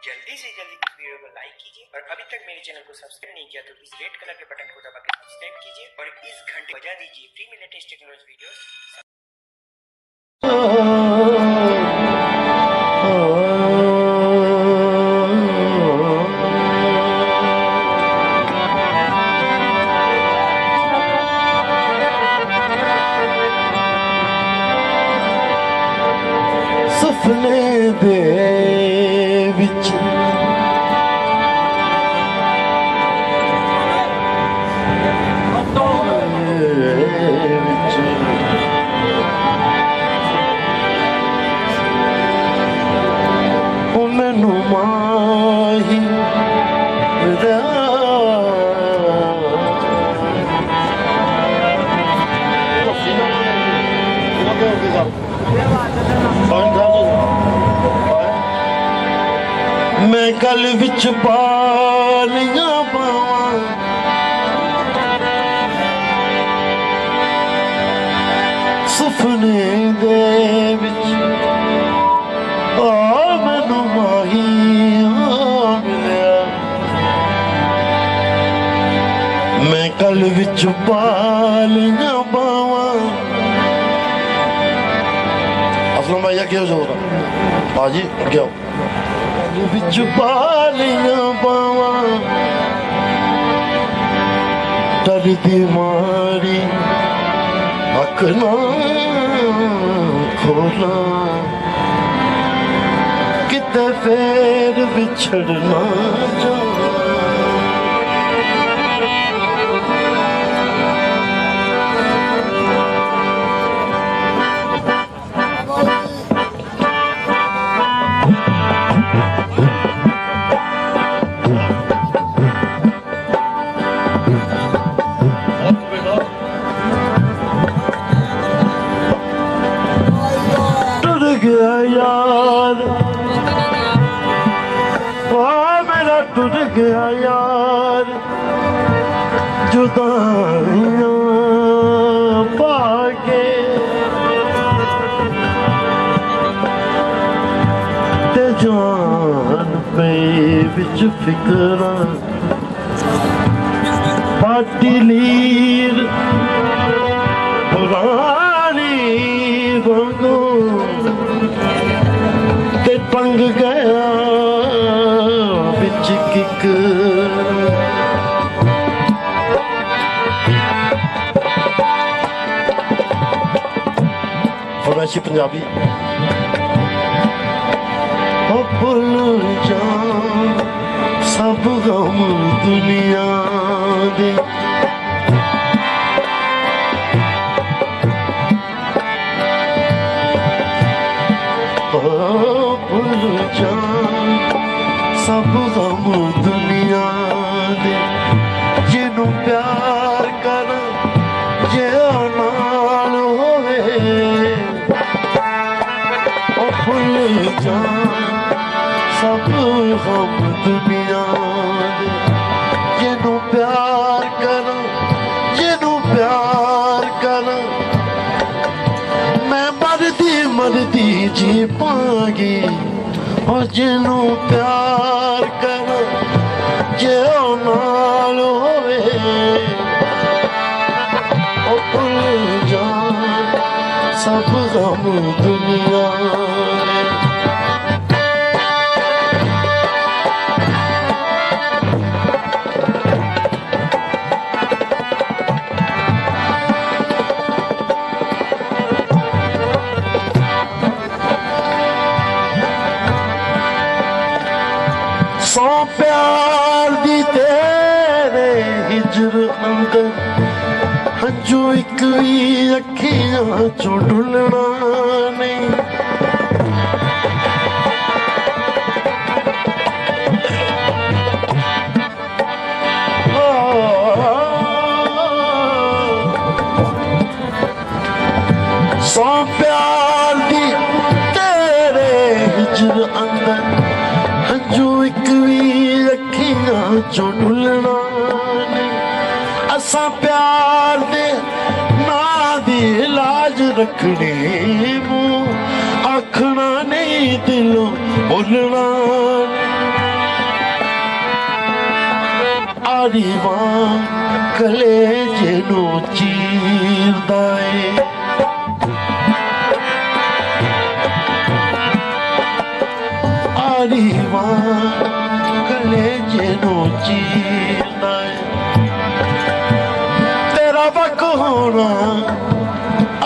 जल्दी से जल्दी इस वीडियो को लाइक कीजिए और अभी तक मेरे चैनल को सब्सक्राइब नहीं किया तो इस रेड कलर के बटन को दबा के सब्सक्राइब कीजिए और इस घंटे बजा दीजिए फ्री में लेटेस्ट टेक्नोलॉजी वीडियोस। सपने दे विच मैनू माही मैं गल विच पालियां पावां सुपने दे विच मैनू माही मिलिया मैं गल विच पालियां पावां। असलम भाई अगे हो जाओ भाजी अगे आओ। विच पालियां पावां डरदी मारी अख ना खोला किते फेर बिछड़ना जा। यार मेरा टूट गया यार जुदाइयां पाके ते जान पे बिच फिकरा पाटी लीर पुरानी बंगो ते टंग गया बिच किक फरमाइशी पंजाबी भुल जा सब गम दुनिया दे भुल जा सब गम दुनिया दे जिन्नू प्यार कर जे नाल होवे भुल जा सब गम दुनिया दे जिन्नू प्यार कर मैं मरदी जी पागी और जिन्नू प्यार कर जे नाल होवे ओ भुल जा सब गम दुनिया दे। सौ प्यार दी तेरे हिजर अंदर हंजू एक भी अखियां चो डुलना नहीं। सौ प्यार दी तेरे हिजर अंदर हंजू एक भी अखियां चो डुलना नहीं। असा प्यार दे ना दी लाज रखनी मुंह आखना नहीं दिलों बोलना नहीं। आरी वांग कलेजे नू चीरदा ए आरी वांग कलेजे नू चीरदा ए तेरा वक होना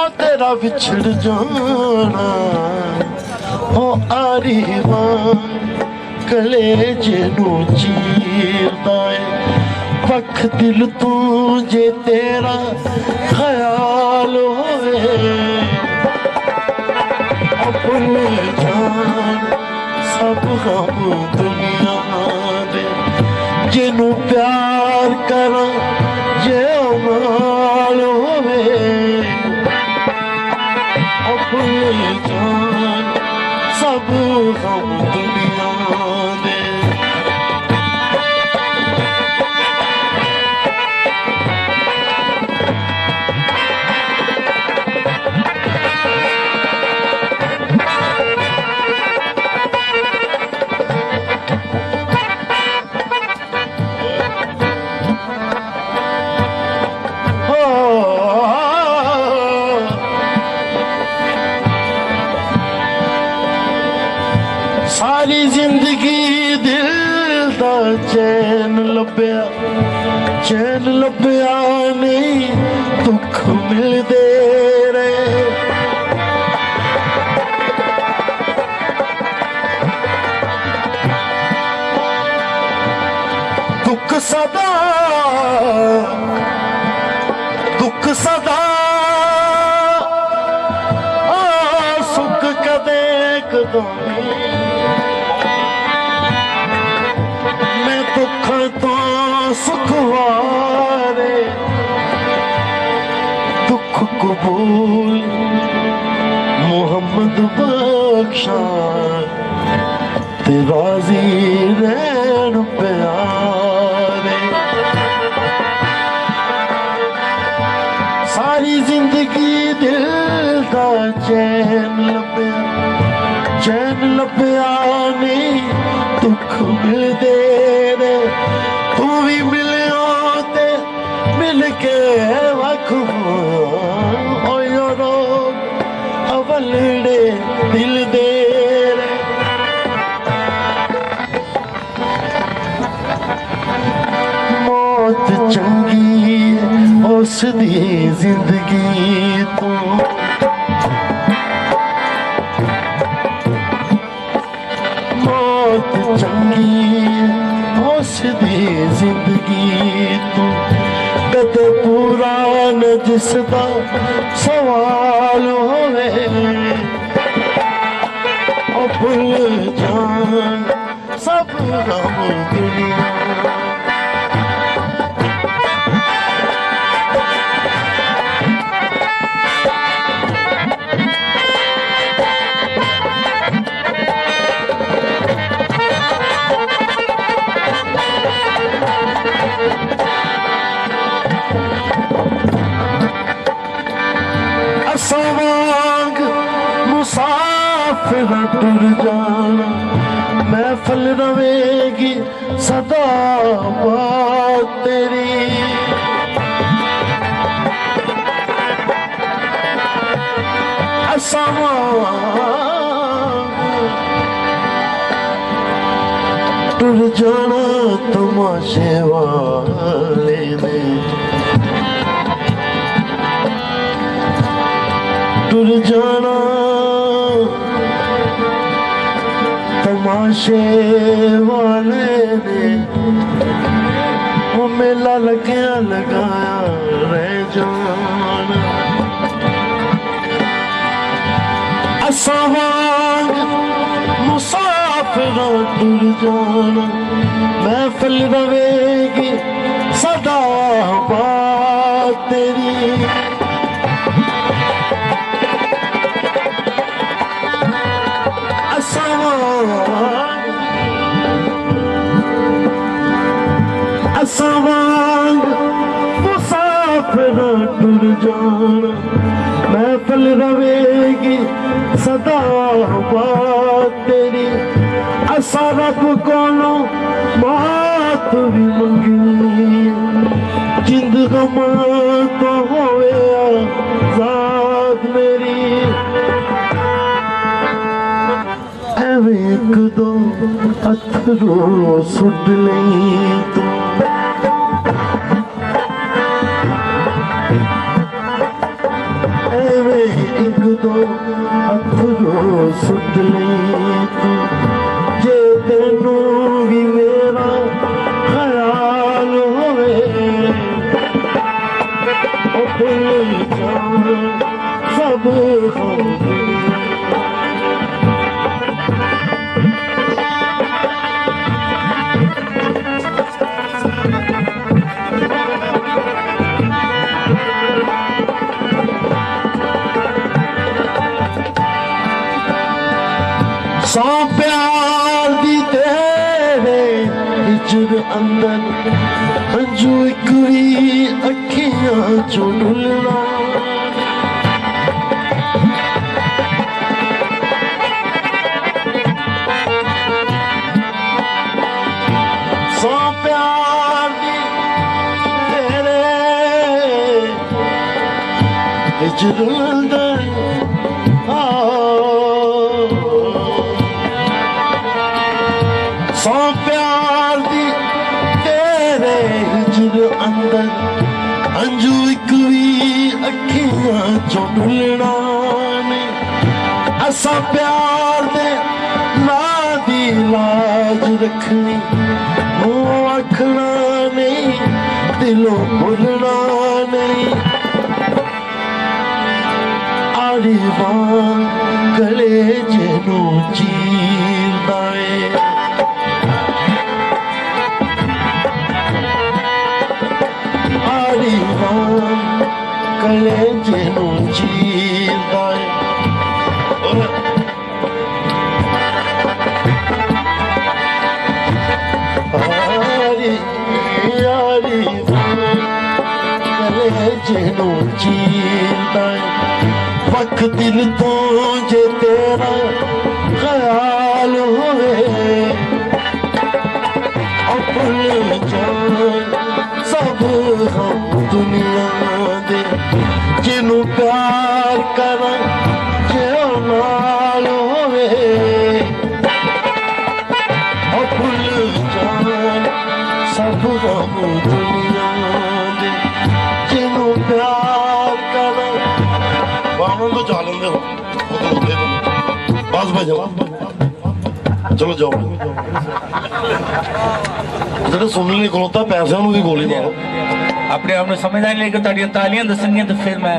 आ तेरा विछड़ जाना ओ आरी वांग कलेजे नू चीरदा ए पख दिल तू जे तेरा ख्याल होवे अपने जान सब गम दुनिया दे जिनू प्यार करा जे माल होवे अपने जान सब गम दुनिया दे सारी जिंदगी दिल दा चैन लभ्या नहीं दुख मिलदे रहे दुख सदा सुख कदे कदों दुख तो सुखवारे दुख कबूल मोहम्मद बख्शा ते राजी रहन प्यारे सारी जिंदगी दिल दा चैन लभ्या नहीं दुख मिलदे तू भी मिलियो ते मिल के वखो रो अवलड़े दिल दे मौत चंगी उस दी जिंदगी तू मौत चंगी उसदी जिंदगी तू कदे पूरा न जिसदा सवाल होवे ओ भूल जान सब गम दुनिया वांग मुसाफिर टुर जाना महफिल रवेगी सदा बात तेरी टुर जाना तमाशे वाले ने टुर जाना तमाशे वाले ने वो मेला लग्या लगाया रह जाना असा वांग मुसाफिर टुर जाना महफिल रवेगी सदा बात तेरी वांग मुसाफिर टुर जाना महफिल रवेगी सदा बात तेरी असा रब कोलों बात भी मंगनी गम तो होवे आजाद मेरी एवें एक दो अथरू सुट लई तू एवें एक दो अथरू सुट लई तू जे तेनू भी मेरा ख्याल होवे ओ भुल जाऊं सब गम सौ प्यार दी तेरे हिजर अंदर हंजू इकड़ी अखियां चो ढुलना सौ प्यार दी तेरे हिजर अंदर सौ प्यार दी तेरे हिजर अंदर अंजू इक भी अखियां चो ढुलना ने असा प्यार दे ना दी लाज रखनी वो आखना नहीं दिलों भुलना नहीं आड़ी बां गले जेनू चीरदा है कले जेनू चीरदा यारी यारी कले जेनू चीरदा वक्त दिल तो जे तेरा ख्याल होवे भुल जाऊं सब हम दुनिया दे जिन्नू प्यार करा जो नाल होवे भुल जाऊं सब हम दुनिया दे जिन्नू प्यार करा बाणों तो चालन दे बस भाई चलो जाओ ਜਿਹੜੇ ਸੁਣਨ ਲਈ ਖਲੋਤਾ ਪੈਸਿਆਂ ਨੂੰ ਵੀ ਗੋਲੀ ਮਾਰੋ अपने आप में समझदारी लेकर तालियां दसनियां तो फिर मैं